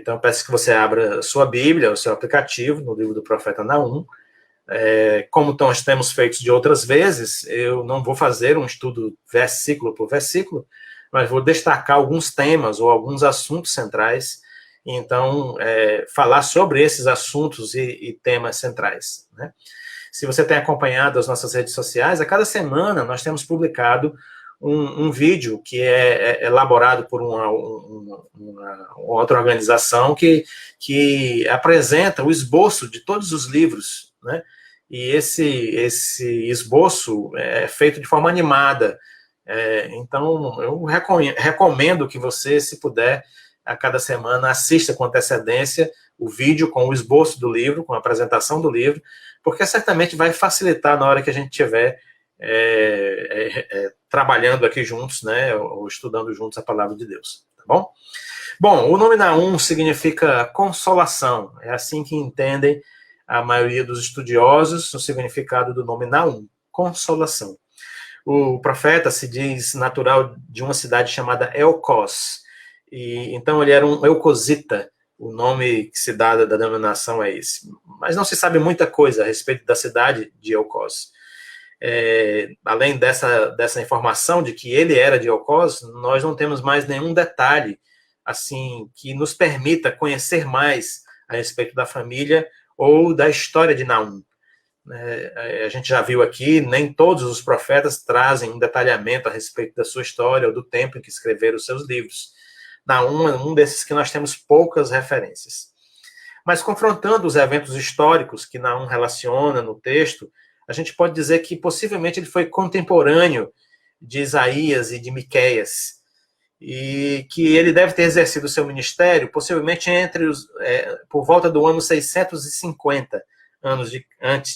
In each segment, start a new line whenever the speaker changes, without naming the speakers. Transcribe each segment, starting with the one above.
Então, peço que você abra a sua Bíblia, o seu aplicativo, no livro do profeta Naum. Como nós temos feito de outras vezes, eu não vou fazer um estudo versículo por versículo, mas vou destacar alguns temas ou alguns assuntos centrais, e então falar sobre esses assuntos e temas centrais, né? Se você tem acompanhado as nossas redes sociais, a cada semana nós temos publicado um vídeo que é elaborado por uma outra organização que apresenta o esboço de todos os livros, né? E esse esboço é feito de forma animada. Então, eu recomendo que você, se puder, a cada semana, assista com antecedência o vídeo com o esboço do livro, com a apresentação do livro, porque certamente vai facilitar na hora que a gente estiver trabalhando aqui juntos, né, ou estudando juntos a palavra de Deus, tá bom? Bom, o nome Naum significa consolação, é assim que entendem a maioria dos estudiosos o significado do nome Naum, consolação. O profeta se diz natural de uma cidade chamada Elcos, e então ele era um eucosita, o nome que se dá da denominação é esse. Mas não se sabe muita coisa a respeito da cidade de Elcos. Além dessa informação de que ele era de Elcos, nós não temos mais nenhum detalhe assim que nos permita conhecer mais a respeito da família ou da história de Naum. A gente já viu aqui, nem todos os profetas trazem um detalhamento a respeito da sua história ou do tempo em que escreveram os seus livros. Naum é um desses que nós temos poucas referências. Mas confrontando os eventos históricos que Naum relaciona no texto, a gente pode dizer que possivelmente ele foi contemporâneo de Isaías e de Miqueias, e que ele deve ter exercido o seu ministério possivelmente por volta do ano 650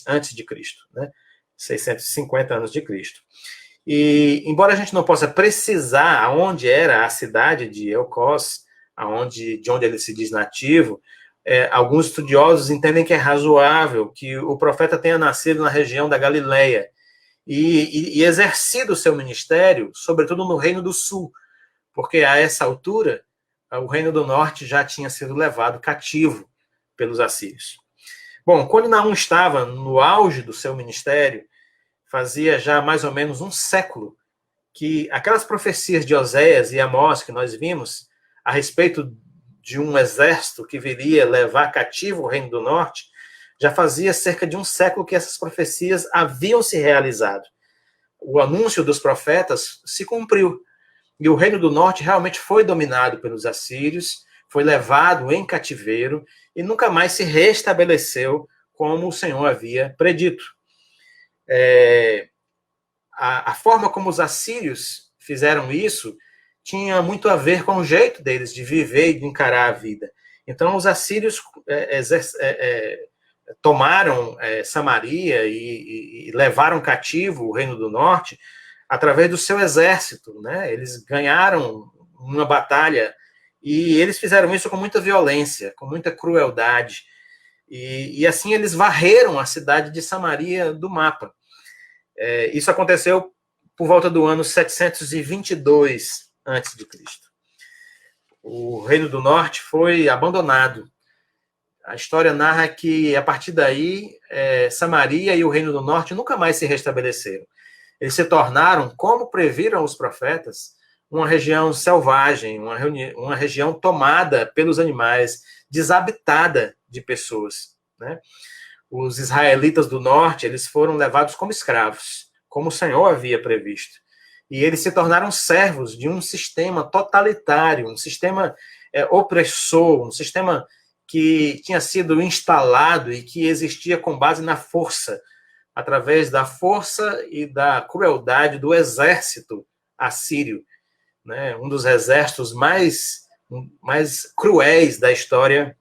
antes de Cristo, né? 650 anos de Cristo. E, embora a gente não possa precisar aonde era a cidade de Elcos, de onde ele se diz nativo, alguns estudiosos entendem que é razoável que o profeta tenha nascido na região da Galileia e exercido o seu ministério, sobretudo no Reino do Sul, porque a essa altura o Reino do Norte já tinha sido levado cativo pelos assírios. Bom, quando Naum estava no auge do seu ministério, fazia já mais ou menos um século que aquelas profecias de Oséias e Amós que nós vimos a respeito de um exército que viria levar cativo o Reino do Norte, já fazia cerca de um século que essas profecias haviam se realizado. O anúncio dos profetas se cumpriu, e o Reino do Norte realmente foi dominado pelos assírios, foi levado em cativeiro e nunca mais se restabeleceu como o Senhor havia predito. A forma como os assírios fizeram isso tinha muito a ver com o jeito deles de viver e de encarar a vida. Então, os assírios tomaram Samaria e levaram cativo o Reino do Norte através do seu exército, né? Eles ganharam uma batalha e eles fizeram isso com muita violência, com muita crueldade. E assim eles varreram a cidade de Samaria do mapa. Isso aconteceu por volta do ano 722 a.C. O Reino do Norte foi abandonado. A história narra que, a partir daí, Samaria e o Reino do Norte nunca mais se restabeleceram. Eles se tornaram, como previram os profetas, uma região selvagem, uma região tomada pelos animais, desabitada de pessoas, né? Os israelitas do norte, eles foram levados como escravos, como o Senhor havia previsto. E eles se tornaram servos de um sistema totalitário, um sistema opressor, um sistema que tinha sido instalado e que existia com base na força, através da força e da crueldade do exército assírio, né? Um dos exércitos mais cruéis da história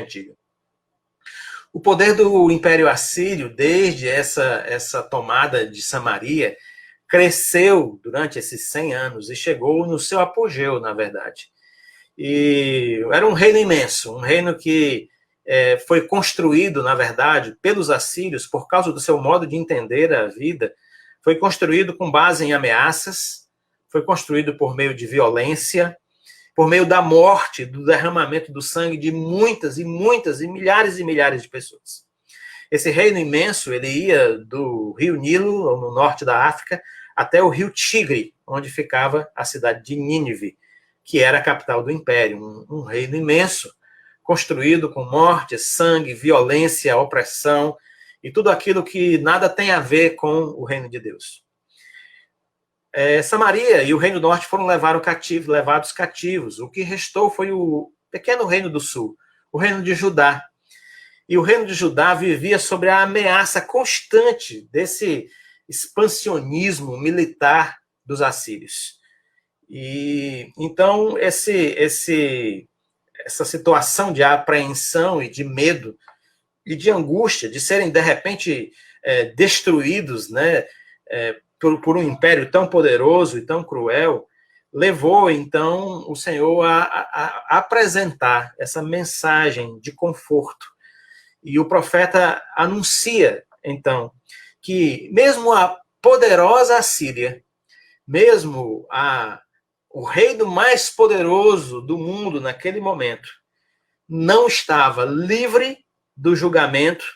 antiga. O poder do Império Assírio, desde essa tomada de Samaria, cresceu durante esses 100 anos e chegou no seu apogeu, na verdade. E era um reino imenso, um reino que foi construído, na verdade, pelos assírios, por causa do seu modo de entender a vida, foi construído com base em ameaças, foi construído por meio de violência, por meio da morte, do derramamento do sangue de muitas e muitas e milhares de pessoas. Esse reino imenso, ele ia do rio Nilo, no norte da África, até o rio Tigre, onde ficava a cidade de Nínive, que era a capital do império, um reino imenso, construído com morte, sangue, violência, opressão e tudo aquilo que nada tem a ver com o reino de Deus. Samaria e o reino do norte foram levados cativos. O que restou foi o pequeno reino do sul, o reino de Judá. E o reino de Judá vivia sobre a ameaça constante desse expansionismo militar dos assírios. E então essa situação de apreensão e de medo e de angústia de serem de repente destruídos, né, por um império tão poderoso e tão cruel, levou então o Senhor a apresentar essa mensagem de conforto. E o profeta anuncia então que mesmo a poderosa Assíria, mesmo o reino mais poderoso do mundo naquele momento, não estava livre do julgamento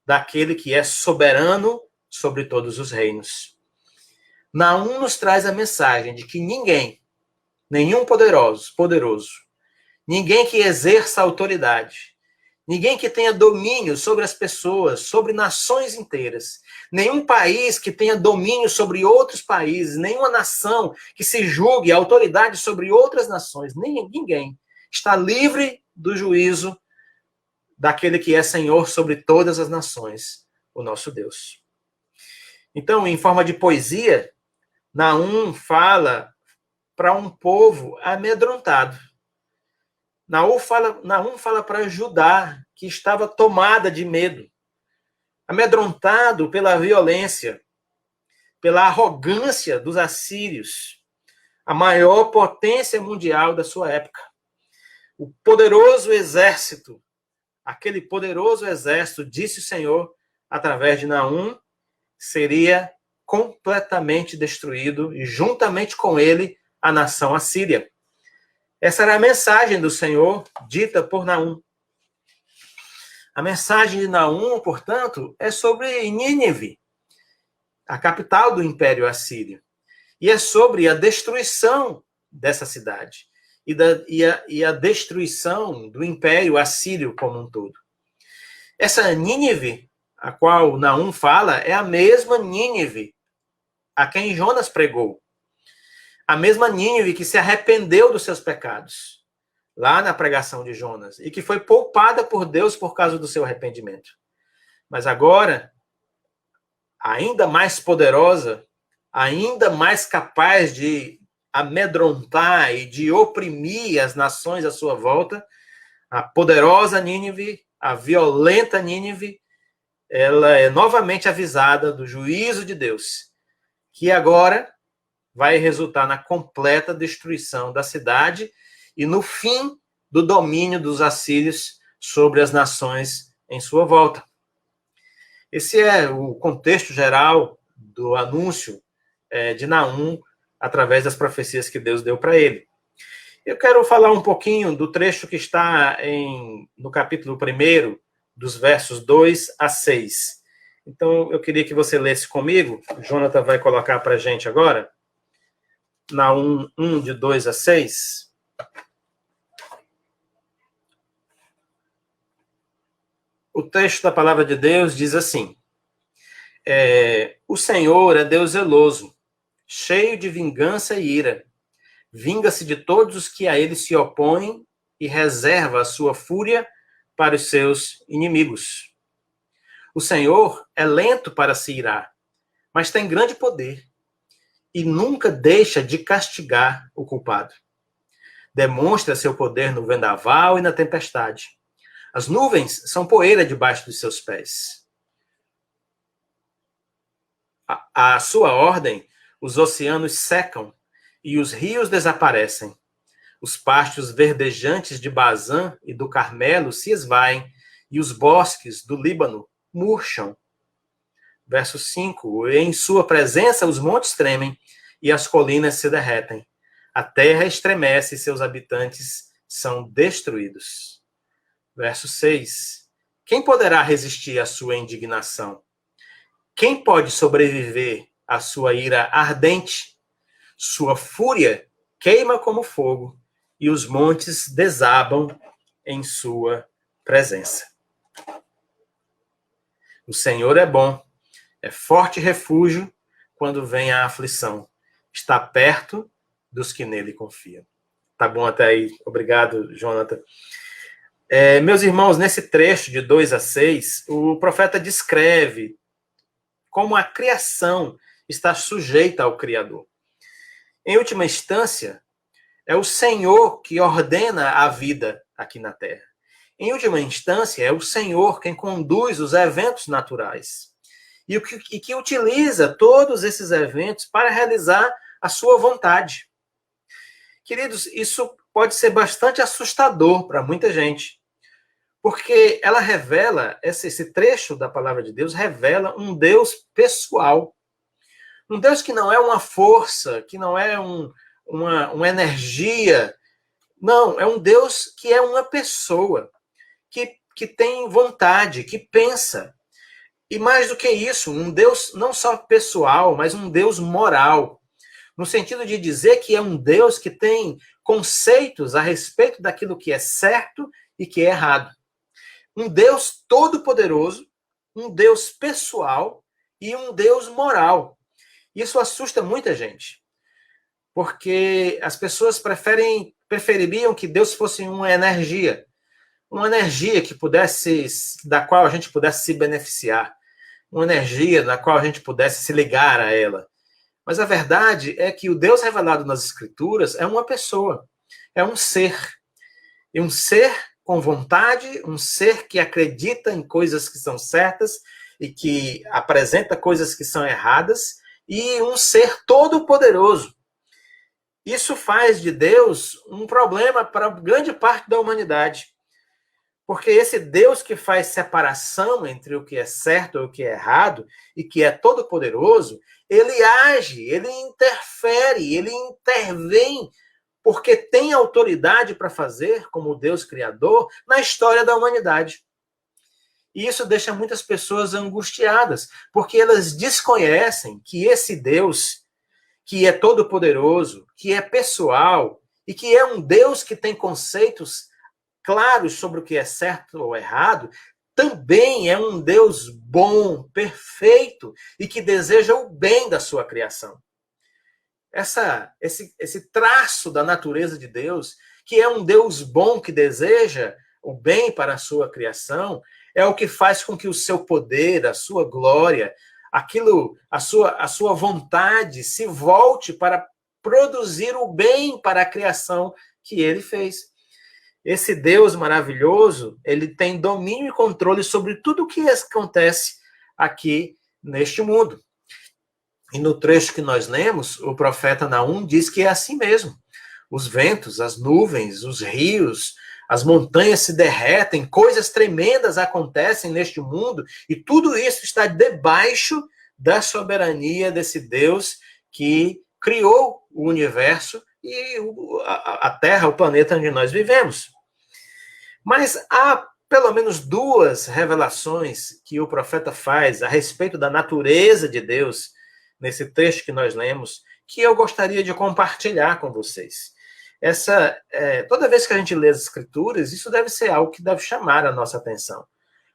daquele que é soberano sobre todos os reinos. Naum nos traz a mensagem de que nenhum poderoso, ninguém que exerça autoridade, ninguém que tenha domínio sobre as pessoas, sobre nações inteiras, nenhum país que tenha domínio sobre outros países, nenhuma nação que se julgue autoridade sobre outras nações, ninguém está livre do juízo daquele que é Senhor sobre todas as nações, o nosso Deus. Então, em forma de poesia, Naum fala para um povo amedrontado. Naum fala para Judá, que estava tomada de medo, amedrontado pela violência, pela arrogância dos assírios, a maior potência mundial da sua época. O poderoso exército, aquele poderoso exército, disse o Senhor, através de Naum, seria completamente destruído, e juntamente com ele, a nação assíria. Essa era a mensagem do Senhor, dita por Naum. A mensagem de Naum, portanto, é sobre Nínive, a capital do Império Assírio. E é sobre a destruição dessa cidade e a destruição do Império Assírio como um todo. Essa Nínive, a qual Naum fala, é a mesma Nínive a quem Jonas pregou. A mesma Nínive que se arrependeu dos seus pecados, lá na pregação de Jonas, e que foi poupada por Deus por causa do seu arrependimento. Mas agora, ainda mais poderosa, ainda mais capaz de amedrontar e de oprimir as nações à sua volta, a poderosa Nínive, a violenta Nínive, ela é novamente avisada do juízo de Deus, que agora vai resultar na completa destruição da cidade e no fim do domínio dos assírios sobre as nações em sua volta. Esse é o contexto geral do anúncio de Naum, através das profecias que Deus deu para ele. Eu quero falar um pouquinho do trecho que está no capítulo 1, dos versos 2 a 6. Então, eu queria que você lesse comigo. O Jonathan vai colocar para a gente agora. Naum 1, de 2 a 6. O texto da palavra de Deus diz assim: o Senhor é Deus zeloso, cheio de vingança e ira. Vinga-se de todos os que a ele se opõem e reserva a sua fúria para os seus inimigos. O Senhor é lento para se irar, mas tem grande poder e nunca deixa de castigar o culpado. Demonstra seu poder no vendaval e na tempestade. As nuvens são poeira debaixo dos seus pés. À sua ordem, os oceanos secam e os rios desaparecem. Os pastos verdejantes de Bazã e do Carmelo se esvaem e os bosques do Líbano murcham. Verso 5. Em sua presença os montes tremem e as colinas se derretem. A terra estremece e seus habitantes são destruídos. Verso 6. Quem poderá resistir à sua indignação? Quem pode sobreviver à sua ira ardente? Sua fúria queima como fogo e os montes desabam em sua presença. O Senhor é bom, é forte refúgio quando vem a aflição. Está perto dos que nele confiam. Tá bom até aí. Obrigado, Jonathan. Meus irmãos, nesse trecho de 2 a 6, o profeta descreve como a criação está sujeita ao Criador. Em última instância, é o Senhor que ordena a vida aqui na Terra. Em última instância, é o Senhor quem conduz os eventos naturais e que utiliza todos esses eventos para realizar a sua vontade. Queridos, isso pode ser bastante assustador para muita gente, porque ela revela, esse trecho da palavra de Deus revela um Deus pessoal. Um Deus que não é uma força, que não é uma energia. Não, é um Deus que é uma pessoa, que tem vontade, que pensa. E mais do que isso, um Deus não só pessoal, mas um Deus moral. No sentido de dizer que é um Deus que tem conceitos a respeito daquilo que é certo e que é errado. Um Deus todo-poderoso, um Deus pessoal e um Deus moral. Isso assusta muita gente, porque as pessoas prefeririam que Deus fosse uma energia que pudesse, da qual a gente pudesse se beneficiar, uma energia da qual a gente pudesse se ligar a ela. Mas a verdade é que o Deus revelado nas Escrituras é uma pessoa, é um ser. E um ser com vontade, um ser que acredita em coisas que são certas e que apresenta coisas que são erradas, e um ser todo-poderoso. Isso faz de Deus um problema para grande parte da humanidade. Porque esse Deus que faz separação entre o que é certo e o que é errado, e que é todo-poderoso, ele age, ele interfere, ele intervém, porque tem autoridade para fazer, como Deus Criador, na história da humanidade. E isso deixa muitas pessoas angustiadas, porque elas desconhecem que esse Deus, que é todo-poderoso, que é pessoal, e que é um Deus que tem conceitos claros sobre o que é certo ou errado, também é um Deus bom, perfeito, e que deseja o bem da sua criação. Esse traço da natureza de Deus, que é um Deus bom que deseja o bem para a sua criação, é o que faz com que o seu poder, a sua glória, a sua vontade se volte para produzir o bem para a criação que ele fez. Esse Deus maravilhoso, ele tem domínio e controle sobre tudo o que acontece aqui neste mundo. E no trecho que nós lemos, o profeta Naum diz que é assim mesmo. Os ventos, as nuvens, os rios, as montanhas se derretem, coisas tremendas acontecem neste mundo, e tudo isso está debaixo da soberania desse Deus que criou o universo e a Terra, o planeta onde nós vivemos. Mas há pelo menos duas revelações que o profeta faz a respeito da natureza de Deus, nesse texto que nós lemos, que eu gostaria de compartilhar com vocês. Toda vez que a gente lê as Escrituras, isso deve ser algo que deve chamar a nossa atenção.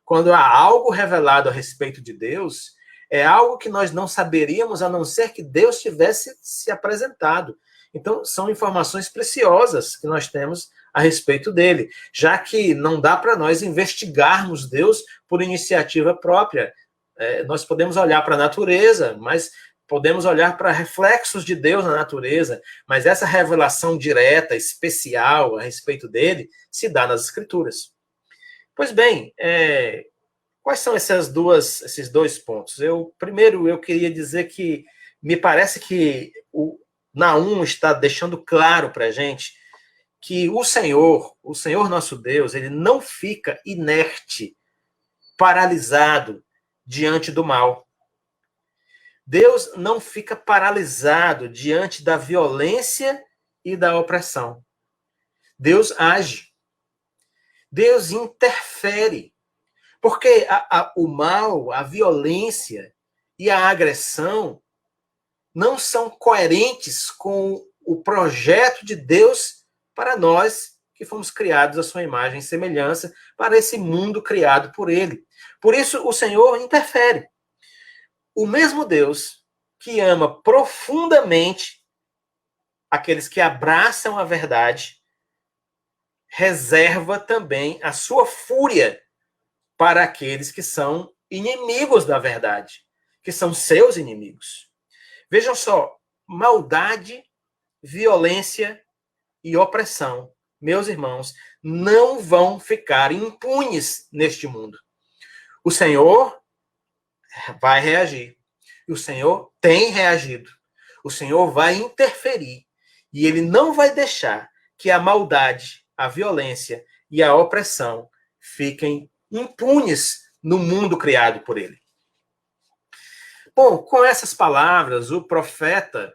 Quando há algo revelado a respeito de Deus, é algo que nós não saberíamos a não ser que Deus tivesse se apresentado. Então, são informações preciosas que nós temos a respeito dele, já que não dá para nós investigarmos Deus por iniciativa própria. Nós podemos olhar para a natureza, mas podemos olhar para reflexos de Deus na natureza, mas essa revelação direta, especial a respeito dele, se dá nas Escrituras. Pois bem, quais são esses dois pontos? Primeiro, eu queria dizer que me parece que o Naum está deixando claro para a gente que o Senhor nosso Deus, ele não fica inerte, paralisado diante do mal. Deus não fica paralisado diante da violência e da opressão. Deus age. Deus interfere. Porque o mal, a violência e a agressão não são coerentes com o projeto de Deus para nós que fomos criados à sua imagem e semelhança, para esse mundo criado por ele. Por isso, o Senhor interfere. O mesmo Deus que ama profundamente aqueles que abraçam a verdade, reserva também a sua fúria para aqueles que são inimigos da verdade, que são seus inimigos. Vejam só, maldade, violência e opressão, meus irmãos, não vão ficar impunes neste mundo. O Senhor vai reagir. E o Senhor tem reagido. O Senhor vai interferir. E ele não vai deixar que a maldade, a violência e a opressão fiquem impunes no mundo criado por ele. Bom, com essas palavras, o profeta,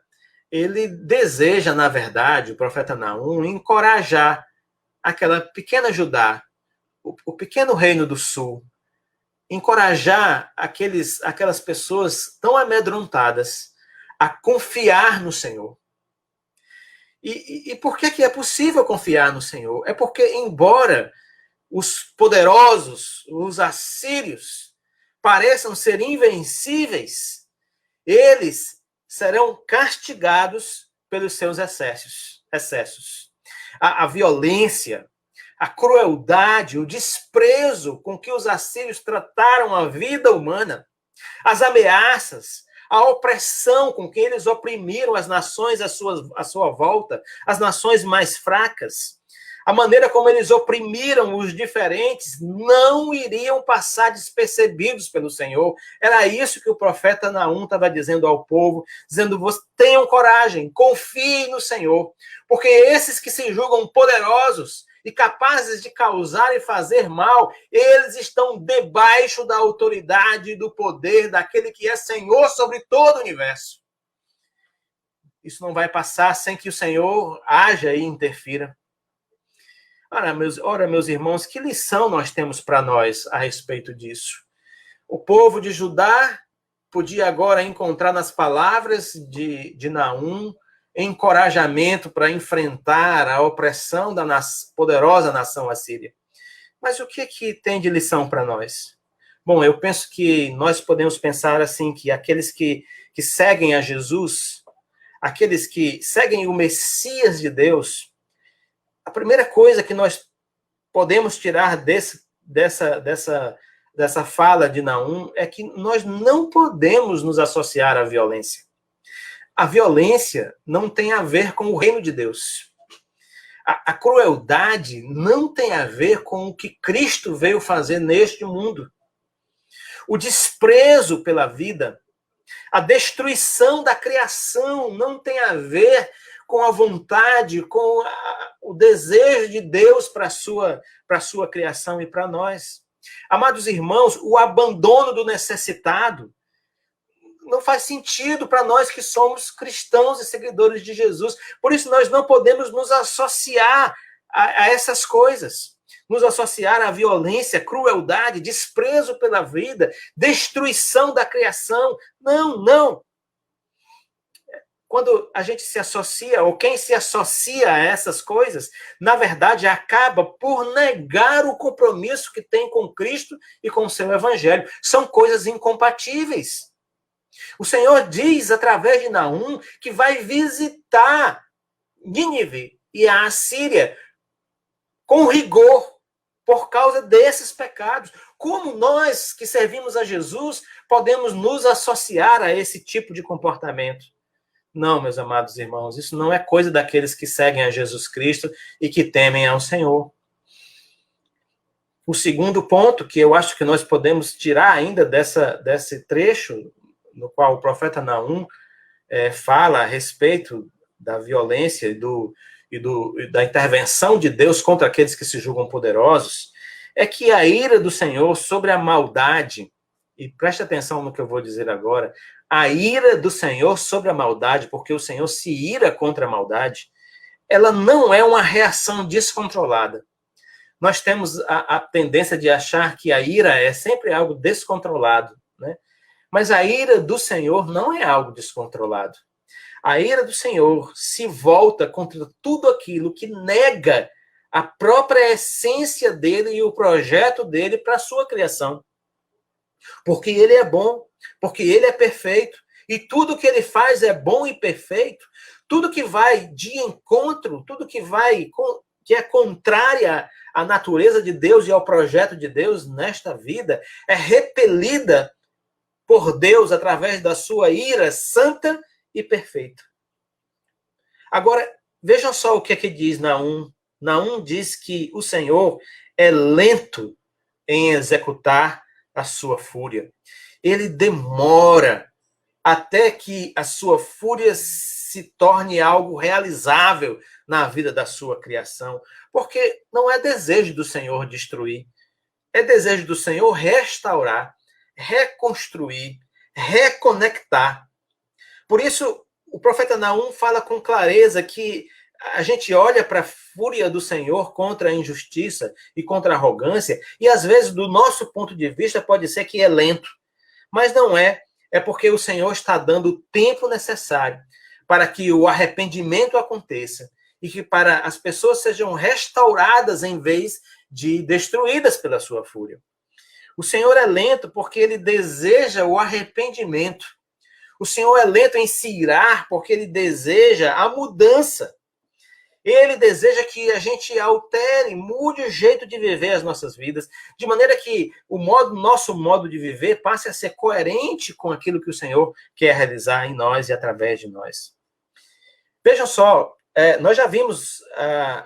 ele deseja, na verdade, o profeta Naum, encorajar aquela pequena Judá, o pequeno reino do sul, encorajar aquelas pessoas tão amedrontadas a confiar no Senhor. E por que é possível confiar no Senhor? É porque, embora os poderosos, os assírios, pareçam ser invencíveis, eles serão castigados pelos seus excessos. A violência, a crueldade, o desprezo com que os assírios trataram a vida humana, as ameaças, a opressão com que eles oprimiram as nações à sua volta, as nações mais fracas, a maneira como eles oprimiram os diferentes, não iriam passar despercebidos pelo Senhor. Era isso que o profeta Naum estava dizendo ao povo, dizendo: tenham coragem, confiem no Senhor, porque esses que se julgam poderosos e capazes de causar e fazer mal, eles estão debaixo da autoridade e do poder daquele que é Senhor sobre todo o universo. Isso não vai passar sem que o Senhor haja e interfira. Ora, meus irmãos, que lição nós temos para nós a respeito disso? O povo de Judá podia agora encontrar nas palavras de Naum encorajamento para enfrentar a opressão da poderosa nação assíria. Mas o que tem de lição para nós? Bom, eu penso que nós podemos pensar assim, que aqueles que seguem a Jesus, aqueles que seguem o Messias de Deus, a primeira coisa que nós podemos tirar dessa fala de Naum é que nós não podemos nos associar à violência. A violência não tem a ver com o reino de Deus. A crueldade não tem a ver com o que Cristo veio fazer neste mundo. O desprezo pela vida, a destruição da criação não tem a ver com a vontade, com o desejo de Deus para a sua criação e para nós. Amados irmãos, o abandono do necessitado não faz sentido para nós que somos cristãos e seguidores de Jesus. Por isso, nós não podemos nos associar a essas coisas. Nos associar à violência, crueldade, desprezo pela vida, destruição da criação. Não. Quando a gente se associa, ou quem se associa a essas coisas, na verdade, acaba por negar o compromisso que tem com Cristo e com o seu evangelho. São coisas incompatíveis. O Senhor diz, através de Naum, que vai visitar Nínive e a Assíria com rigor por causa desses pecados. Como nós, que servimos a Jesus, podemos nos associar a esse tipo de comportamento? Não, meus amados irmãos, isso não é coisa daqueles que seguem a Jesus Cristo e que temem ao Senhor. O segundo ponto que eu acho que nós podemos tirar ainda desse trecho no qual o profeta Naum fala a respeito da violência e da intervenção de Deus contra aqueles que se julgam poderosos, é que a ira do Senhor sobre a maldade, e preste atenção no que eu vou dizer agora, a ira do Senhor sobre a maldade, porque o Senhor se ira contra a maldade, ela não é uma reação descontrolada. Nós temos a tendência de achar que a ira é sempre algo descontrolado, né? Mas a ira do Senhor não é algo descontrolado. A ira do Senhor se volta contra tudo aquilo que nega a própria essência dele e o projeto dele para a sua criação. Porque ele é bom, porque ele é perfeito, e tudo que ele faz é bom e perfeito. Tudo que vai de encontro, tudo que é contrária à natureza de Deus e ao projeto de Deus nesta vida, é repelida por Deus através da sua ira santa e perfeita. Agora, vejam só o que é que diz Naum. Naum diz que o Senhor é lento em executar a sua fúria. Ele demora até que a sua fúria se torne algo realizável na vida da sua criação. Porque não é desejo do Senhor destruir. É desejo do Senhor restaurar, reconstruir, reconectar. Por isso, o profeta Naum fala com clareza que a gente olha para a fúria do Senhor contra a injustiça e contra a arrogância, e às vezes, do nosso ponto de vista, pode ser que é lento. Mas não é. É porque o Senhor está dando o tempo necessário para que o arrependimento aconteça e que para as pessoas sejam restauradas em vez de destruídas pela sua fúria. O Senhor é lento porque ele deseja o arrependimento. O Senhor é lento em se irar porque ele deseja a mudança. Ele deseja que a gente altere, mude o jeito de viver as nossas vidas, de maneira que nosso modo de viver passe a ser coerente com aquilo que o Senhor quer realizar em nós e através de nós. Vejam só, nós já vimos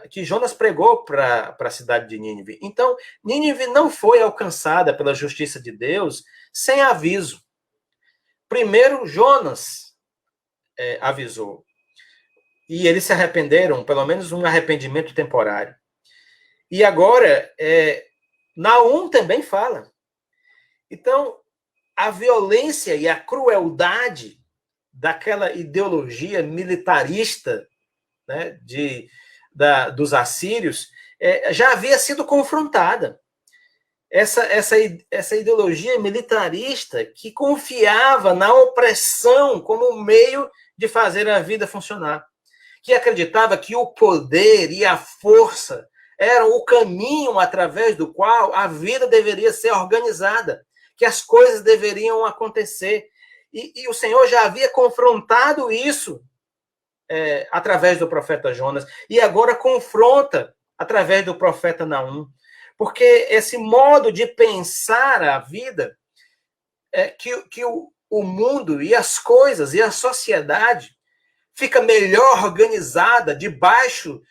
que Jonas pregou para a cidade de Nínive. Então, Nínive não foi alcançada pela justiça de Deus sem aviso. Primeiro, Jonas avisou. E eles se arrependeram, pelo menos um arrependimento temporário. E agora, Naum também fala. Então, a violência e a crueldade daquela ideologia militarista, né, dos assírios já havia sido confrontada. Essa ideologia militarista que confiava na opressão como meio de fazer a vida funcionar, que acreditava que o poder e a força eram o caminho através do qual a vida deveria ser organizada, que as coisas deveriam acontecer. E o Senhor já havia confrontado isso através do profeta Jonas, e agora confronta através do profeta Naum, porque esse modo de pensar a vida, que o mundo e as coisas e a sociedade fica melhor organizada debaixo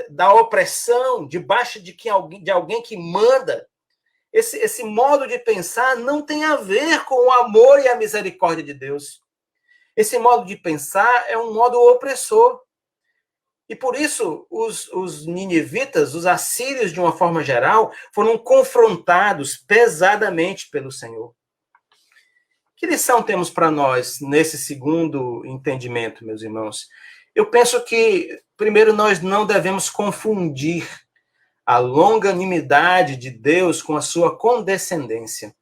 da opressão, debaixo de alguém que manda. Esse modo de pensar não tem a ver com o amor e a misericórdia de Deus. Esse modo de pensar é um modo opressor. E por isso, os ninivitas, os assírios, de uma forma geral, foram confrontados pesadamente pelo Senhor. Que lição temos para nós nesse segundo entendimento, meus irmãos? Eu penso que, primeiro, nós não devemos confundir a longanimidade de Deus com a sua condescendência.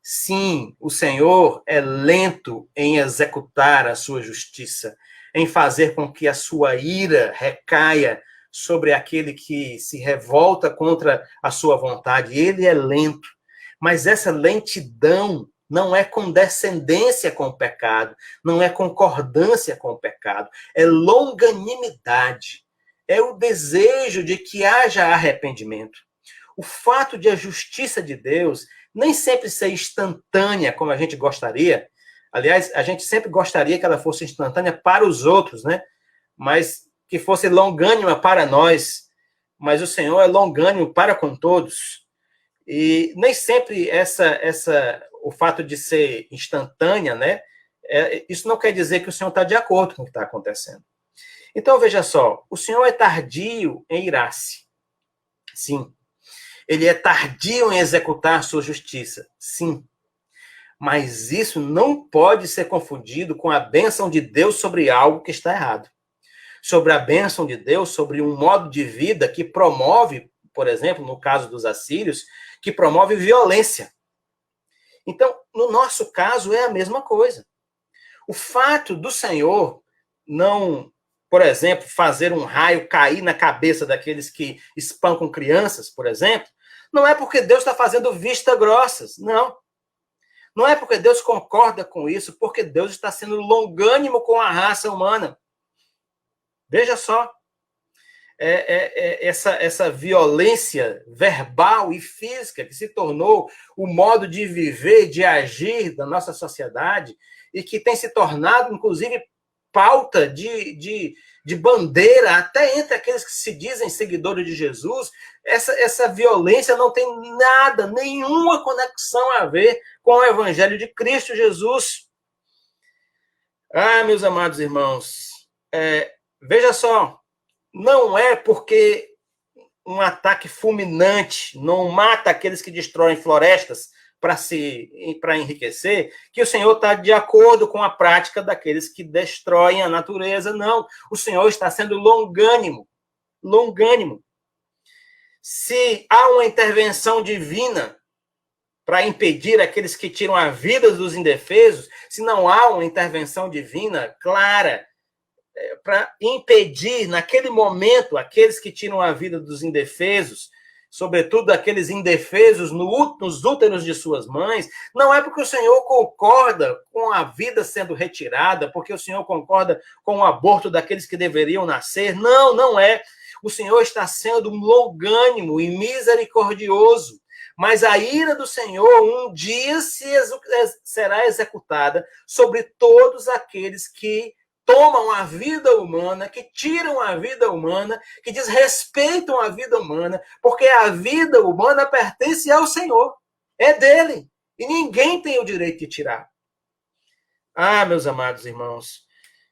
Sim, o Senhor é lento em executar a sua justiça, em fazer com que a sua ira recaia sobre aquele que se revolta contra a sua vontade. Ele é lento, mas essa lentidão não é condescendência com o pecado, não é concordância com o pecado, é longanimidade, é o desejo de que haja arrependimento. O fato de a justiça de Deus nem sempre ser instantânea, como a gente gostaria. Aliás, a gente sempre gostaria que ela fosse instantânea para os outros, né? Mas que fosse longânima para nós. Mas o Senhor é longânimo para com todos. E nem sempre o fato de ser instantânea, né? Isso não quer dizer que o Senhor está de acordo com o que está acontecendo. Então, veja só, o Senhor é tardio em irar-se. Sim. Ele é tardio em executar a sua justiça. Sim. Mas isso não pode ser confundido com a bênção de Deus sobre algo que está errado. sobre a bênção de Deus, sobre um modo de vida que promove, por exemplo, no caso dos assírios, que promove violência. Então, no nosso caso, é a mesma coisa. O fato do Senhor não, por exemplo, fazer um raio cair na cabeça daqueles que espancam crianças, por exemplo, não é porque Deus está fazendo vista grossas, não. Não é porque Deus concorda com isso, porque Deus está sendo longânimo com a raça humana. Veja só, essa violência verbal e física que se tornou o modo de viver, de agir da nossa sociedade e que tem se tornado, inclusive, pauta de bandeira até entre aqueles que se dizem seguidores de Jesus. Essa violência não tem nada, nenhuma conexão a ver com o Evangelho de Cristo Jesus. Ah, meus amados irmãos, veja só, não é porque um ataque fulminante não mata aqueles que destroem florestas para enriquecer, que o Senhor está de acordo com a prática daqueles que destroem a natureza. Não, o Senhor está sendo longânimo, longânimo. Se há uma intervenção divina para impedir aqueles que tiram a vida dos indefesos, se não há uma intervenção divina clara para impedir, naquele momento, aqueles que tiram a vida dos indefesos, sobretudo aqueles indefesos nos úteros de suas mães, não é porque o Senhor concorda com a vida sendo retirada, porque o Senhor concorda com o aborto daqueles que deveriam nascer. Não, não é. O Senhor está sendo longânimo e misericordioso, mas a ira do Senhor um dia será executada sobre todos aqueles que tomam a vida humana, que tiram a vida humana, que desrespeitam a vida humana, porque a vida humana pertence ao Senhor, é dele, e ninguém tem o direito de tirar. Ah, meus amados irmãos,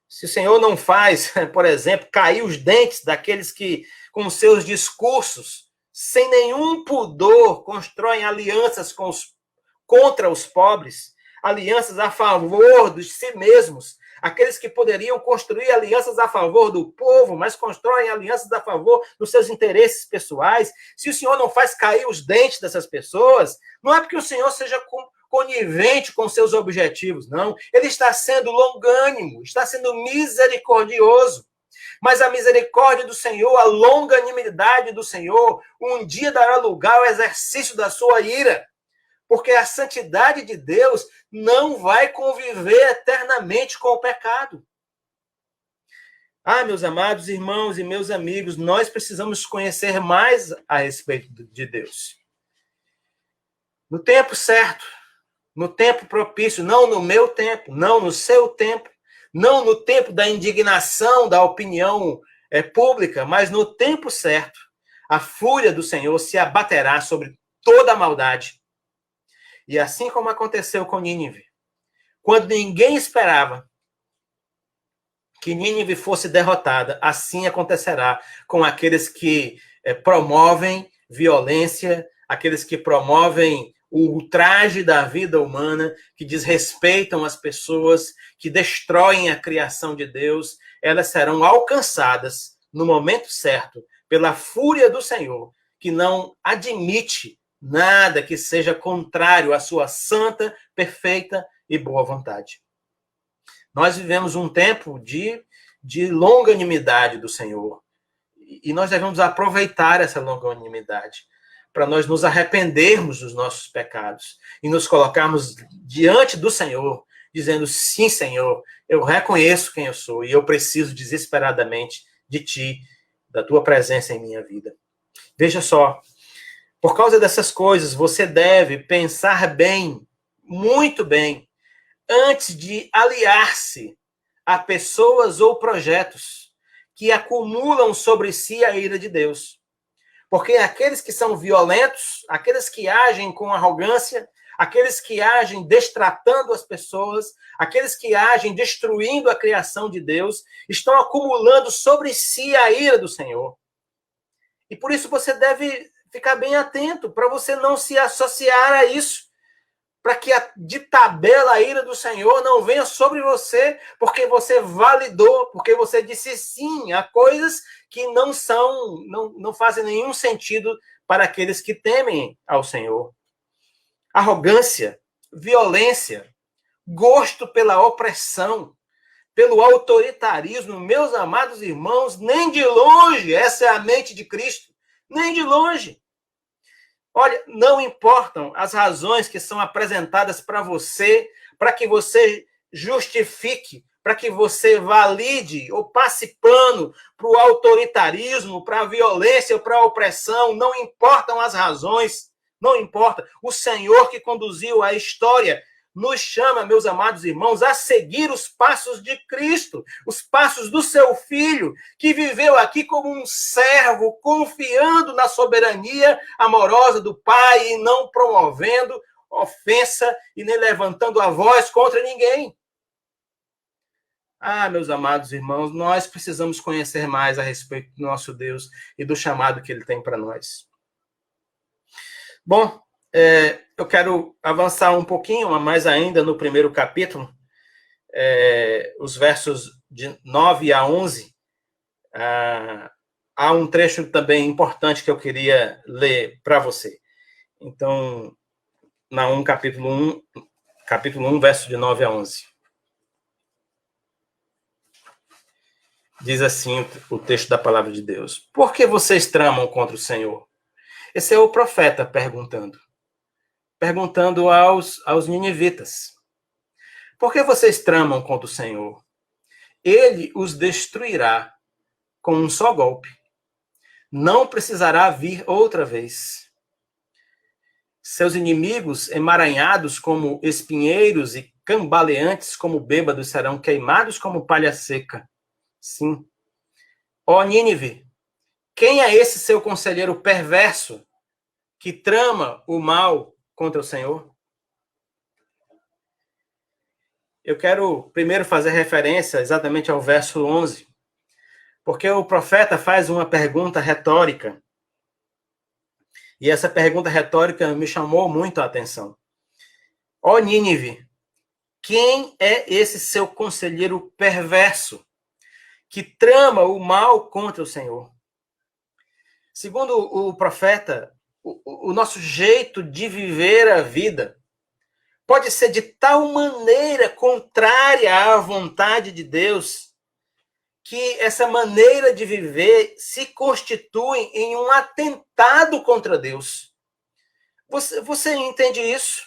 se o Senhor não faz, por exemplo, cair os dentes daqueles que, com seus discursos, sem nenhum pudor, constroem alianças contra os pobres, alianças a favor de si mesmos, aqueles que poderiam construir alianças a favor do povo, mas constroem alianças a favor dos seus interesses pessoais. Se o Senhor não faz cair os dentes dessas pessoas, não é porque o Senhor seja conivente com seus objetivos, não. Ele está sendo longânimo, está sendo misericordioso. Mas a misericórdia do Senhor, a longanimidade do Senhor, um dia dará lugar ao exercício da sua ira. Porque a santidade de Deus não vai conviver eternamente com o pecado. Ah, meus amados irmãos e meus amigos, nós precisamos conhecer mais a respeito de Deus. No tempo certo, no tempo propício, não no meu tempo, não no seu tempo, não no tempo da indignação, da opinião pública, mas no tempo certo, a fúria do Senhor se abaterá sobre toda a maldade. E assim como aconteceu com Nínive, quando ninguém esperava que Nínive fosse derrotada, assim acontecerá com aqueles que promovem violência, aqueles que promovem o ultraje da vida humana, que desrespeitam as pessoas, que destroem a criação de Deus. Elas serão alcançadas no momento certo pela fúria do Senhor, que não admite nada que seja contrário à sua santa, perfeita e boa vontade. Nós vivemos um tempo de longanimidade do Senhor. E nós devemos aproveitar essa longanimidade para nós nos arrependermos dos nossos pecados e nos colocarmos diante do Senhor, dizendo, sim, Senhor, eu reconheço quem eu sou e eu preciso desesperadamente de Ti, da Tua presença em minha vida. Veja só, por causa dessas coisas, você deve pensar bem, muito bem, antes de aliar-se a pessoas ou projetos que acumulam sobre si a ira de Deus. Porque aqueles que são violentos, aqueles que agem com arrogância, aqueles que agem destratando as pessoas, aqueles que agem destruindo a criação de Deus, estão acumulando sobre si a ira do Senhor. E por isso você deve ficar bem atento para você não se associar a isso. para que de tabela a ira do Senhor não venha sobre você, porque você validou, porque você disse sim a coisas que não fazem nenhum sentido para aqueles que temem ao Senhor. Arrogância, violência, gosto pela opressão, pelo autoritarismo, meus amados irmãos, nem de longe essa é a mente de Cristo, nem de longe. Olha, não importam as razões que são apresentadas para você, para que você justifique, para que você valide ou passe pano para o autoritarismo, para a violência, para a opressão, não importam as razões, não importa. O Senhor que conduziu a história nos chama, meus amados irmãos, a seguir os passos de Cristo, os passos do seu Filho, que viveu aqui como um servo, confiando na soberania amorosa do Pai e não promovendo ofensa e nem levantando a voz contra ninguém. Ah, meus amados irmãos, nós precisamos conhecer mais a respeito do nosso Deus e do chamado que Ele tem para nós. Bom, eu quero avançar um pouquinho, mais ainda no primeiro capítulo, os versos de 9 a 11. Há um trecho também importante que eu queria ler para você. Então, Naum, capítulo 1, verso de 9 a 11. Diz assim o texto da palavra de Deus: Por que vocês tramam contra o Senhor? Esse é o profeta perguntando aos ninivitas. Por que vocês tramam contra o Senhor? Ele os destruirá com um só golpe. Não precisará vir outra vez. Seus inimigos, emaranhados como espinheiros e cambaleantes como bêbados, serão queimados como palha seca. Sim. Ó Nínive, quem é esse seu conselheiro perverso que trama o mal contra o Senhor? Eu quero primeiro fazer referência exatamente ao verso 11, porque o profeta faz uma pergunta retórica. E essa pergunta retórica me chamou muito a atenção. Ó Nínive, quem é esse seu conselheiro perverso que trama o mal contra o Senhor? Segundo o profeta, o nosso jeito de viver a vida pode ser de tal maneira contrária à vontade de Deus que essa maneira de viver se constitui em um atentado contra Deus. Você entende isso?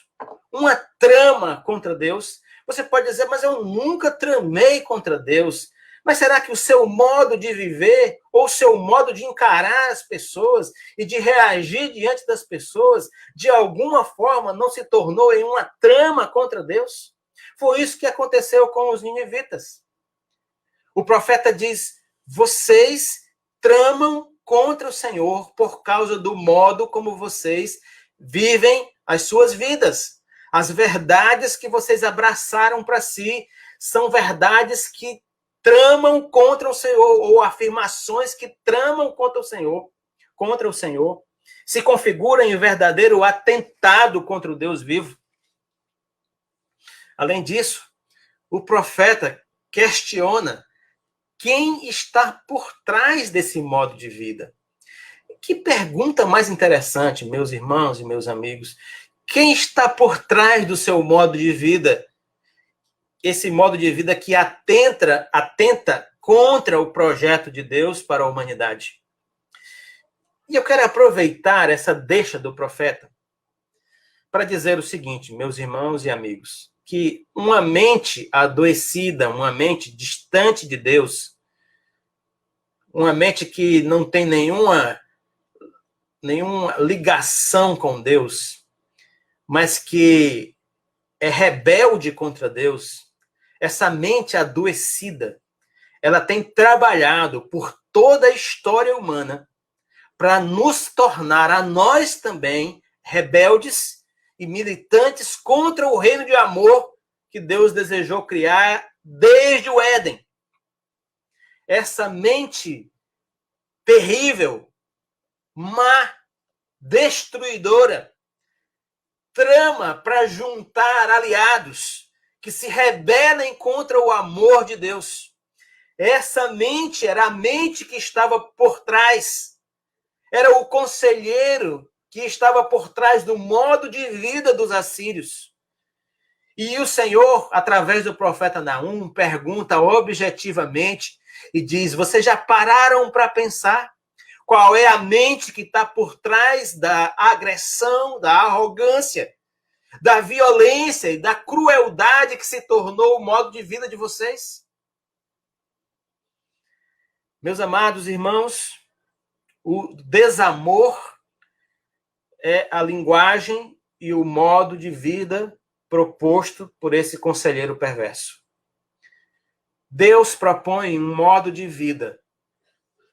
Uma trama contra Deus? Você pode dizer, mas eu nunca tramei contra Deus. Mas será que o seu modo de viver, ou o seu modo de encarar as pessoas e de reagir diante das pessoas, de alguma forma não se tornou em uma trama contra Deus? Foi isso que aconteceu com os ninivitas. O profeta diz, vocês tramam contra o Senhor por causa do modo como vocês vivem as suas vidas. As verdades que vocês abraçaram para si são verdades que tramam contra o Senhor, ou afirmações que tramam contra o Senhor, se configuram em verdadeiro atentado contra o Deus vivo. Além disso, o profeta questiona quem está por trás desse modo de vida. Que pergunta mais interessante, meus irmãos e meus amigos. Quem está por trás do seu modo de vida? Esse modo de vida que atenta contra o projeto de Deus para a humanidade. E eu quero aproveitar essa deixa do profeta para dizer o seguinte, meus irmãos e amigos, que uma mente adoecida, uma mente distante de Deus, uma mente que não tem nenhuma ligação com Deus, mas que é rebelde contra Deus, essa mente adoecida, ela tem trabalhado por toda a história humana para nos tornar a nós também rebeldes e militantes contra o reino de amor que Deus desejou criar desde o Éden. Essa mente terrível, má, destruidora, trama para juntar aliados que se rebelem contra o amor de Deus. Essa mente era a mente que estava por trás. Era o conselheiro que estava por trás do modo de vida dos assírios. E o Senhor, através do profeta Naum, pergunta objetivamente e diz: vocês já pararam para pensar qual é a mente que está por trás da agressão, da arrogância, da violência e da crueldade que se tornou o modo de vida de vocês? Meus amados irmãos, o desamor é a linguagem e o modo de vida proposto por esse conselheiro perverso. Deus propõe um modo de vida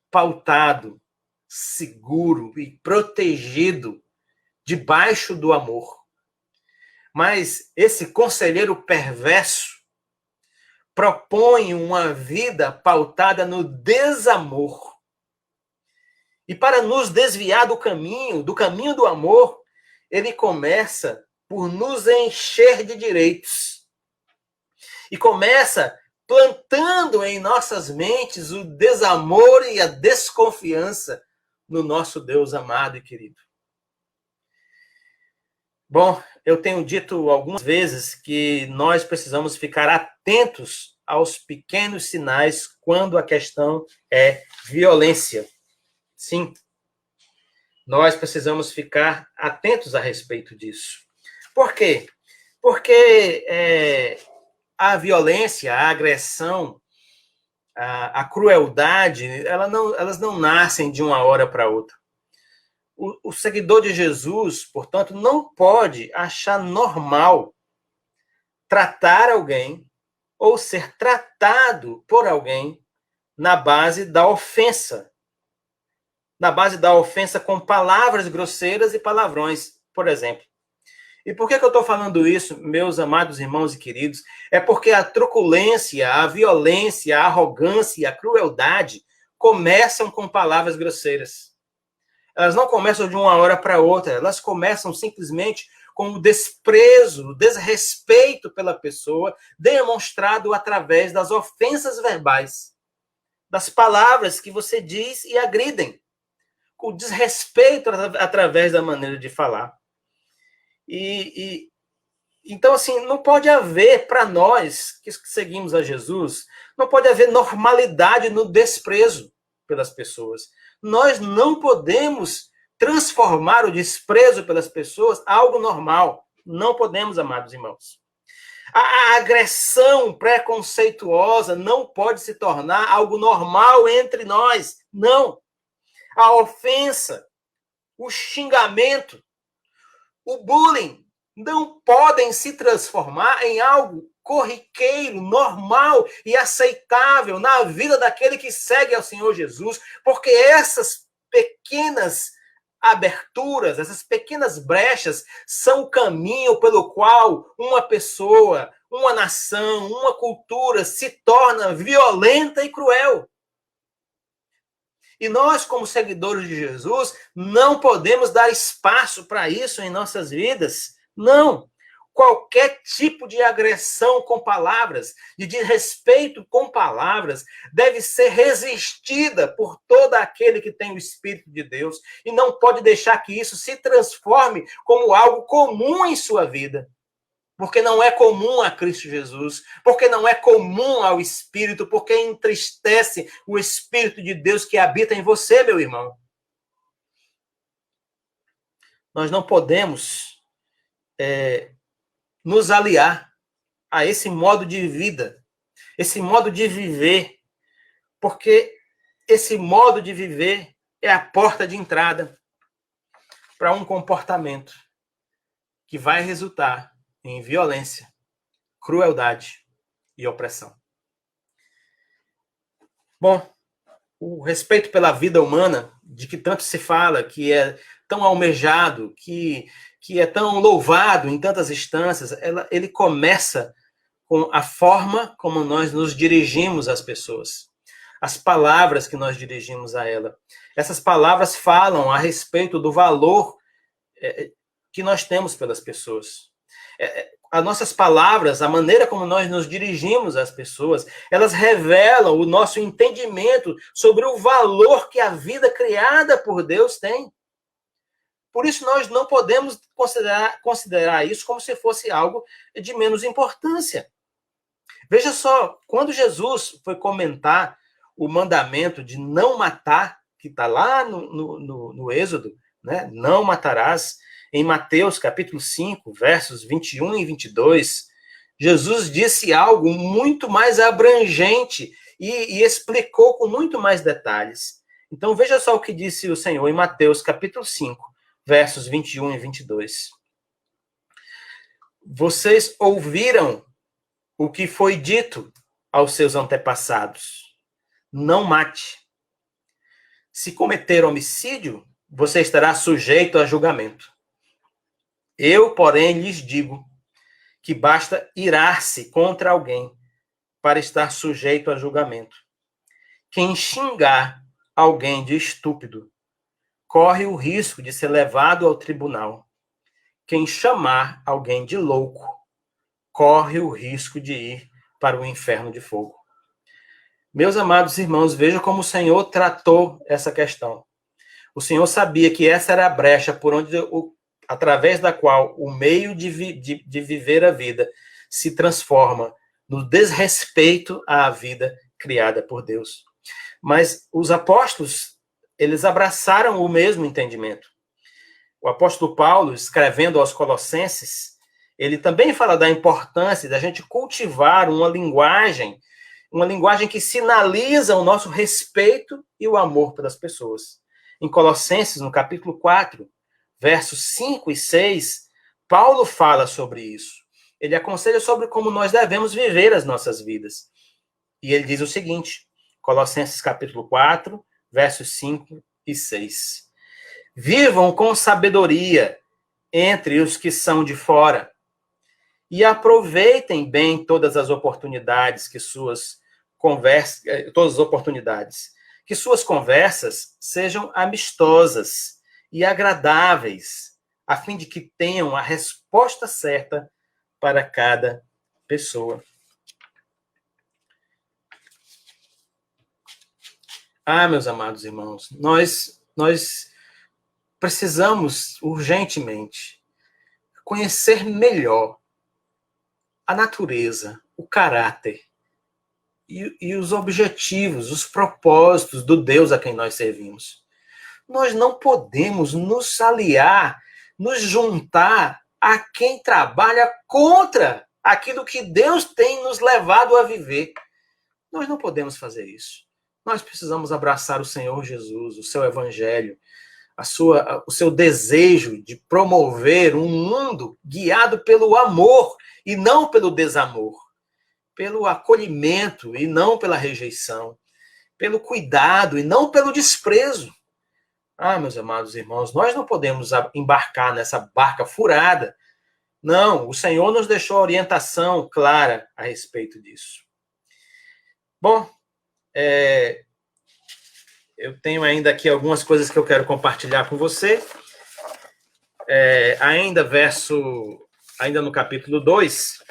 pautado, seguro e protegido debaixo do amor. Mas esse conselheiro perverso propõe uma vida pautada no desamor. E para nos desviar do caminho do amor, ele começa por nos encher de direitos. E começa plantando em nossas mentes o desamor e a desconfiança no nosso Deus amado e querido. Bom, eu tenho dito algumas vezes que nós precisamos ficar atentos aos pequenos sinais quando a questão é violência. Sim, nós precisamos ficar atentos a respeito disso. Por quê? Porque a violência, a agressão, a crueldade, elas não nascem de uma hora para outra. O seguidor de Jesus, portanto, não pode achar normal tratar alguém ou ser tratado por alguém na base da ofensa. Na base da ofensa com palavras grosseiras e palavrões, por exemplo. E por que eu estou falando isso, meus amados irmãos e queridos? É porque a truculência, a violência, a arrogância e a crueldade começam com palavras grosseiras. Elas não começam de uma hora para outra, elas começam simplesmente com o desprezo, o desrespeito pela pessoa, demonstrado através das ofensas verbais, das palavras que você diz e agridem, o desrespeito através da maneira de falar. Então, assim, não pode haver, para nós que seguimos a Jesus, não pode haver normalidade no desprezo pelas pessoas. Nós não podemos transformar o desprezo pelas pessoas algo normal. Não podemos, amados irmãos. A agressão preconceituosa não pode se tornar algo normal entre nós. Não. A ofensa, o xingamento, o bullying não podem se transformar em algo corriqueiro, normal e aceitável na vida daquele que segue ao Senhor Jesus, porque essas pequenas aberturas, essas pequenas brechas são o caminho pelo qual uma pessoa, uma nação, uma cultura se torna violenta e cruel. E nós, como seguidores de Jesus, não podemos dar espaço para isso em nossas vidas. Não. Qualquer tipo de agressão com palavras, de desrespeito com palavras, deve ser resistida por todo aquele que tem o Espírito de Deus e não pode deixar que isso se transforme como algo comum em sua vida. Porque não é comum a Cristo Jesus, porque não é comum ao Espírito, porque entristece o Espírito de Deus que habita em você, meu irmão. Nós não podemos nos aliar a esse modo de vida, esse modo de viver, porque esse modo de viver é a porta de entrada para um comportamento que vai resultar em violência, crueldade e opressão. Bom, o respeito pela vida humana, de que tanto se fala, que é tão almejado, que é tão louvado em tantas instâncias, ele começa com a forma como nós nos dirigimos às pessoas, as palavras que nós dirigimos a ela. Essas palavras falam a respeito do valor que nós temos pelas pessoas. As nossas palavras, a maneira como nós nos dirigimos às pessoas, elas revelam o nosso entendimento sobre o valor que a vida criada por Deus tem. Por isso, nós não podemos considerar isso como se fosse algo de menos importância. Veja só, quando Jesus foi comentar o mandamento de não matar, que está lá no Êxodo, né? Não matarás, em Mateus capítulo 5, versos 21 e 22, Jesus disse algo muito mais abrangente e explicou com muito mais detalhes. Então, veja só o que disse o Senhor em Mateus capítulo 5, versos 21 e 22. Vocês ouviram o que foi dito aos seus antepassados: não mate. Se cometer homicídio, você estará sujeito a julgamento. Eu, porém, lhes digo que basta irar-se contra alguém para estar sujeito a julgamento. Quem xingar alguém de estúpido corre o risco de ser levado ao tribunal. Quem chamar alguém de louco corre o risco de ir para o inferno de fogo. Meus amados irmãos, vejam como o Senhor tratou essa questão. O Senhor sabia que essa era a brecha por onde, através da qual o meio de viver a vida se transforma no desrespeito à vida criada por Deus. Mas os apóstolos, eles abraçaram o mesmo entendimento. O apóstolo Paulo, escrevendo aos Colossenses, ele também fala da importância da gente cultivar uma linguagem que sinaliza o nosso respeito e o amor pelas pessoas. Em Colossenses, no capítulo 4, versos 5 e 6, Paulo fala sobre isso. Ele aconselha sobre como nós devemos viver as nossas vidas. E ele diz o seguinte, Colossenses capítulo 4, versos 5 e 6. Vivam com sabedoria entre os que são de fora e aproveitem bem todas as oportunidades que suas conversas sejam amistosas e agradáveis, a fim de que tenham a resposta certa para cada pessoa. Meus amados irmãos, nós precisamos urgentemente conhecer melhor a natureza, o caráter e os objetivos, os propósitos do Deus a quem nós servimos. Nós não podemos nos aliar, nos juntar a quem trabalha contra aquilo que Deus tem nos levado a viver. Nós não podemos fazer isso. Nós precisamos abraçar o Senhor Jesus, o seu evangelho, o seu desejo de promover um mundo guiado pelo amor e não pelo desamor, pelo acolhimento e não pela rejeição, pelo cuidado e não pelo desprezo. Meus amados irmãos, nós não podemos embarcar nessa barca furada. Não, o Senhor nos deixou orientação clara a respeito disso. Bom, eu tenho ainda aqui algumas coisas que eu quero compartilhar com você. Ainda no capítulo 2,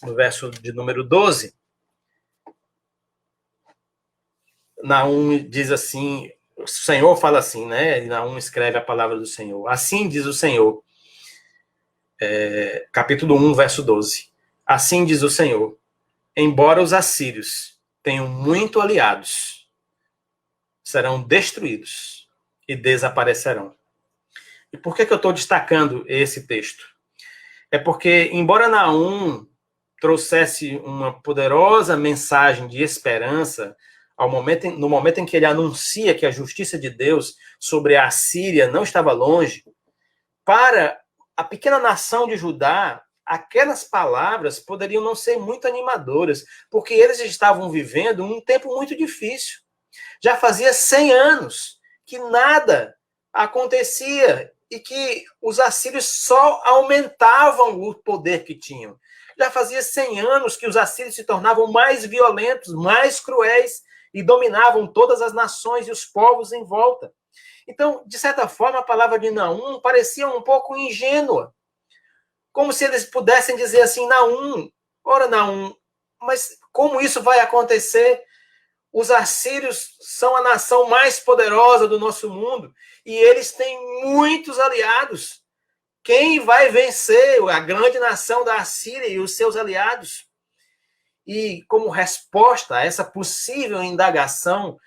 no verso de número 12, Naum diz assim, o Senhor fala assim, né? Naum escreve a palavra do Senhor. Assim diz o Senhor, capítulo 1, verso 12. Assim diz o Senhor, embora os assírios tenham muito aliados, serão destruídos e desaparecerão. E por que eu estou destacando esse texto? É porque, embora Naum trouxesse uma poderosa mensagem de esperança, no momento em que ele anuncia que a justiça de Deus sobre a Assíria não estava longe, para a pequena nação de Judá, aquelas palavras poderiam não ser muito animadoras, porque eles estavam vivendo um tempo muito difícil. Já fazia 100 anos que nada acontecia e que os assírios só aumentavam o poder que tinham. Já fazia 100 anos que os assírios se tornavam mais violentos, mais cruéis e dominavam todas as nações e os povos em volta. Então, de certa forma, a palavra de Naum parecia um pouco ingênua. Como se eles pudessem dizer assim, Naum, ora Naum, mas como isso vai acontecer? Os assírios são a nação mais poderosa do nosso mundo e eles têm muitos aliados. Quem vai vencer a grande nação da Assíria e os seus aliados? E como resposta a essa possível indagação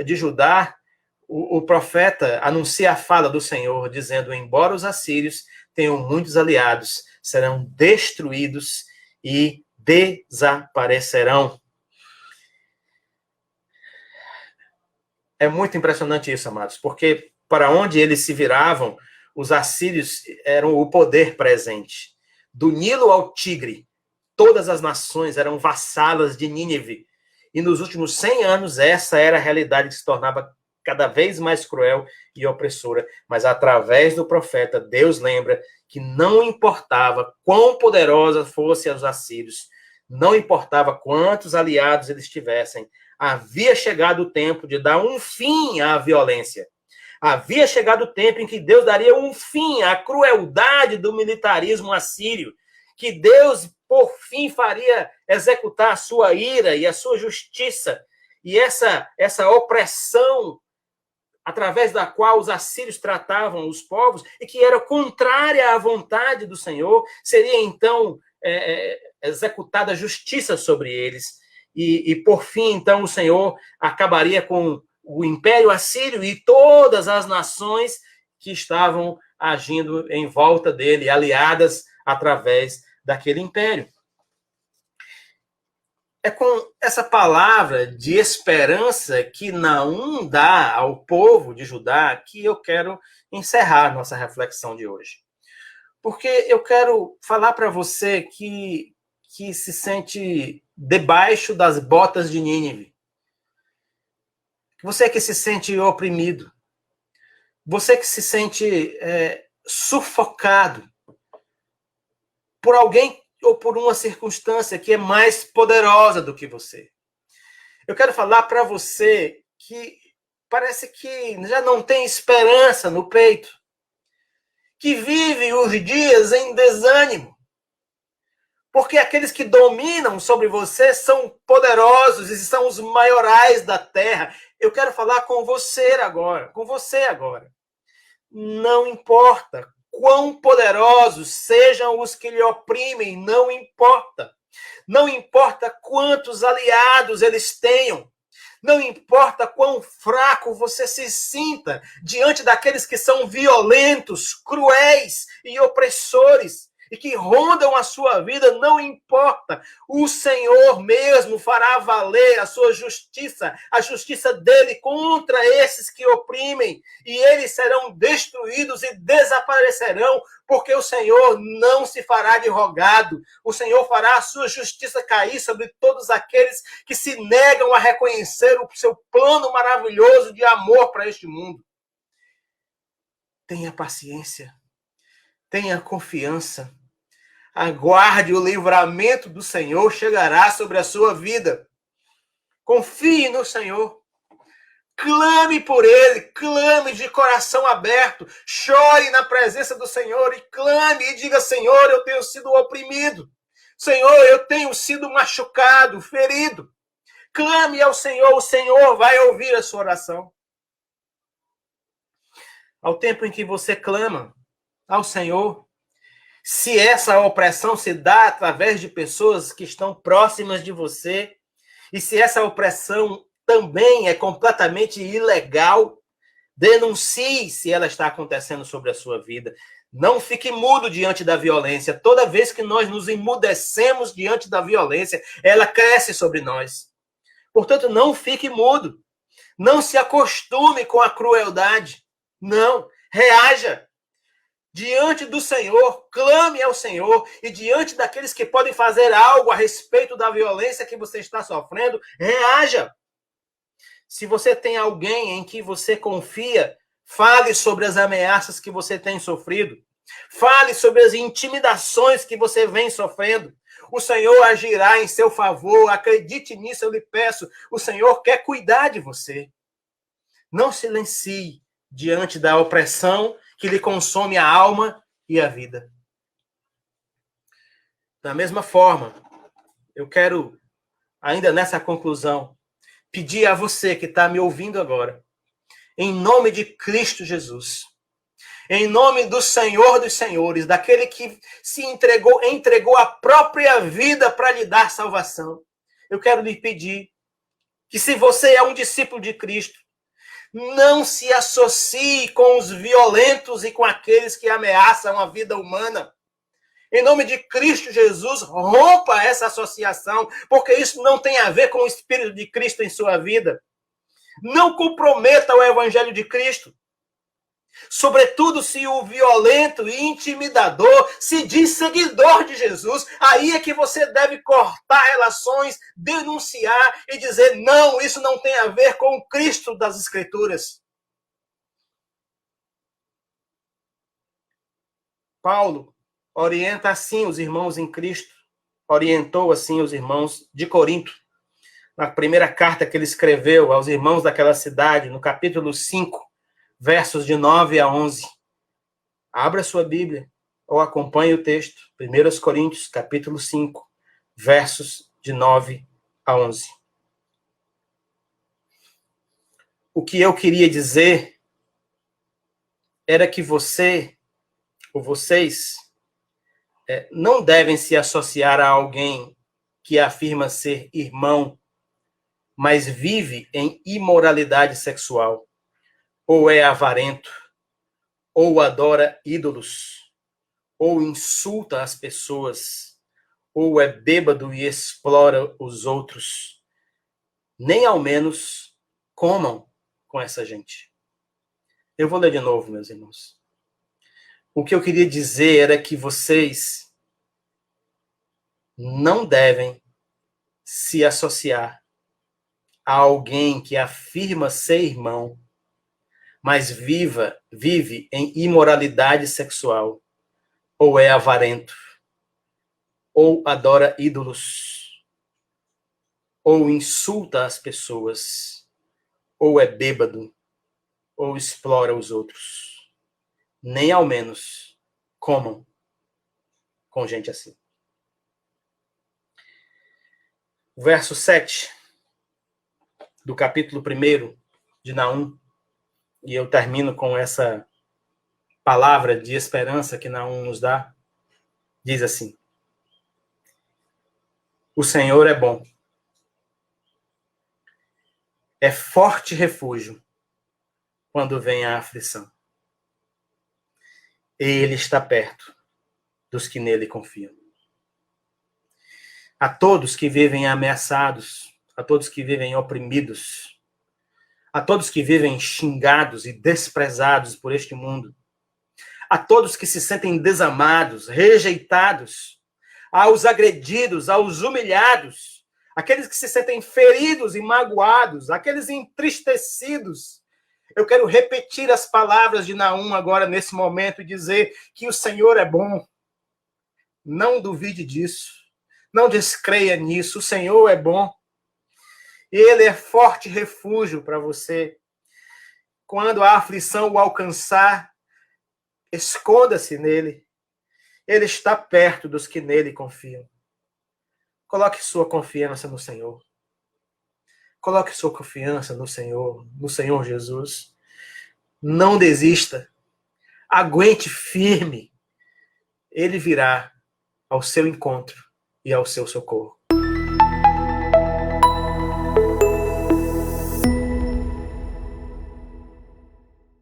de Judá, o profeta anuncia a fala do Senhor, dizendo: embora os assírios tenham muitos aliados, serão destruídos e desaparecerão. É muito impressionante isso, amados, porque para onde eles se viravam, os assírios eram o poder presente. Do Nilo ao Tigre, todas as nações eram vassalas de Nínive. E nos últimos 100 anos, essa era a realidade que se tornava cada vez mais cruel e opressora. Mas através do profeta, Deus lembra que não importava quão poderosa fossem os assírios, não importava quantos aliados eles tivessem, havia chegado o tempo de dar um fim à violência. Havia chegado o tempo em que Deus daria um fim à crueldade do militarismo assírio, que Deus, por fim, faria executar a sua ira e a sua justiça, e essa opressão através da qual os assírios tratavam os povos, e que era contrária à vontade do Senhor, seria então executada a justiça sobre eles. E, por fim, então, o Senhor acabaria com o Império Assírio e todas as nações que estavam agindo em volta dele, aliadas através daquele império. É com essa palavra de esperança que Naum dá ao povo de Judá que eu quero encerrar nossa reflexão de hoje. Porque eu quero falar para você que se sente debaixo das botas de Nínive. Você que se sente oprimido. Você que se sente sufocado por alguém ou por uma circunstância que é mais poderosa do que você. Eu quero falar para você que parece que já não tem esperança no peito, que vive os dias em desânimo, porque aqueles que dominam sobre você são poderosos e são os maiorais da terra. Eu quero falar com você agora, Não importa quão poderosos sejam os que lhe oprimem, não importa. Não importa quantos aliados eles tenham. Não importa quão fraco você se sinta diante daqueles que são violentos, cruéis e opressores e que rondam a sua vida, não importa. O Senhor mesmo fará valer a sua justiça, a justiça dele contra esses que oprimem, e eles serão destruídos e desaparecerão, porque o Senhor não se fará de rogado. O Senhor fará a sua justiça cair sobre todos aqueles que se negam a reconhecer o seu plano maravilhoso de amor para este mundo. Tenha paciência. Tenha confiança. Aguarde, o livramento do Senhor chegará sobre a sua vida. Confie no Senhor. Clame por Ele, clame de coração aberto. Chore na presença do Senhor e clame e diga: Senhor, eu tenho sido oprimido. Senhor, eu tenho sido machucado, ferido. Clame ao Senhor, o Senhor vai ouvir a sua oração. Ao tempo em que você clama ao Senhor, se essa opressão se dá através de pessoas que estão próximas de você, e se essa opressão também é completamente ilegal, denuncie se ela está acontecendo sobre a sua vida. Não fique mudo diante da violência. Toda vez que nós nos emudecemos diante da violência, ela cresce sobre nós. Portanto, não fique mudo. Não se acostume com a crueldade. Não, reaja. Diante do Senhor, clame ao Senhor, e diante daqueles que podem fazer algo a respeito da violência que você está sofrendo, reaja. Se você tem alguém em que você confia, fale sobre as ameaças que você tem sofrido. Fale sobre as intimidações que você vem sofrendo. O Senhor agirá em seu favor, acredite nisso, eu lhe peço. O Senhor quer cuidar de você. Não silencie, diante da opressão que lhe consome a alma e a vida. Da mesma forma, eu quero, ainda nessa conclusão, pedir a você que está me ouvindo agora, em nome de Cristo Jesus, em nome do Senhor dos Senhores, daquele que se entregou a própria vida para lhe dar salvação, eu quero lhe pedir que, se você é um discípulo de Cristo, não se associe com os violentos e com aqueles que ameaçam a vida humana. Em nome de Cristo Jesus, rompa essa associação, porque isso não tem a ver com o Espírito de Cristo em sua vida. Não comprometa o Evangelho de Cristo. Sobretudo se o violento e intimidador se diz seguidor de Jesus, aí é que você deve cortar relações, denunciar e dizer: não, isso não tem a ver com o Cristo das Escrituras. Paulo orienta assim os irmãos em Cristo, orientou assim os irmãos de Corinto, na primeira carta que ele escreveu aos irmãos daquela cidade, no capítulo 5, versos de 9 a 11. Abra sua Bíblia ou acompanhe o texto. 1 Coríntios, capítulo 5, versos de 9 a 11. O que eu queria dizer era que você, ou vocês, não devem se associar a alguém que afirma ser irmão, mas vive em imoralidade sexual, ou é avarento, ou adora ídolos, ou insulta as pessoas, ou é bêbado e explora os outros. Nem ao menos comam com essa gente. Eu vou ler de novo, meus irmãos. O que eu queria dizer era que vocês não devem se associar a alguém que afirma ser irmão, mas vive em imoralidade sexual, ou é avarento, ou adora ídolos, ou insulta as pessoas, ou é bêbado, ou explora os outros. Nem ao menos comam com gente assim. Verso 7 do capítulo 1 de Naum, e eu termino com essa palavra de esperança que Naum nos dá, diz assim: o Senhor é bom, é forte refúgio quando vem a aflição. Ele está perto dos que nele confiam. A todos que vivem ameaçados, a todos que vivem oprimidos, a todos que vivem xingados e desprezados por este mundo, a todos que se sentem desamados, rejeitados, aos agredidos, aos humilhados, aqueles que se sentem feridos e magoados, aqueles entristecidos, eu quero repetir as palavras de Naum agora, nesse momento, e dizer que o Senhor é bom. Não duvide disso. Não descreia nisso. O Senhor é bom. Ele é forte refúgio para você. Quando a aflição o alcançar, esconda-se nele. Ele está perto dos que nele confiam. Coloque sua confiança no Senhor. Coloque sua confiança no Senhor Jesus. Não desista. Aguente firme. Ele virá ao seu encontro e ao seu socorro.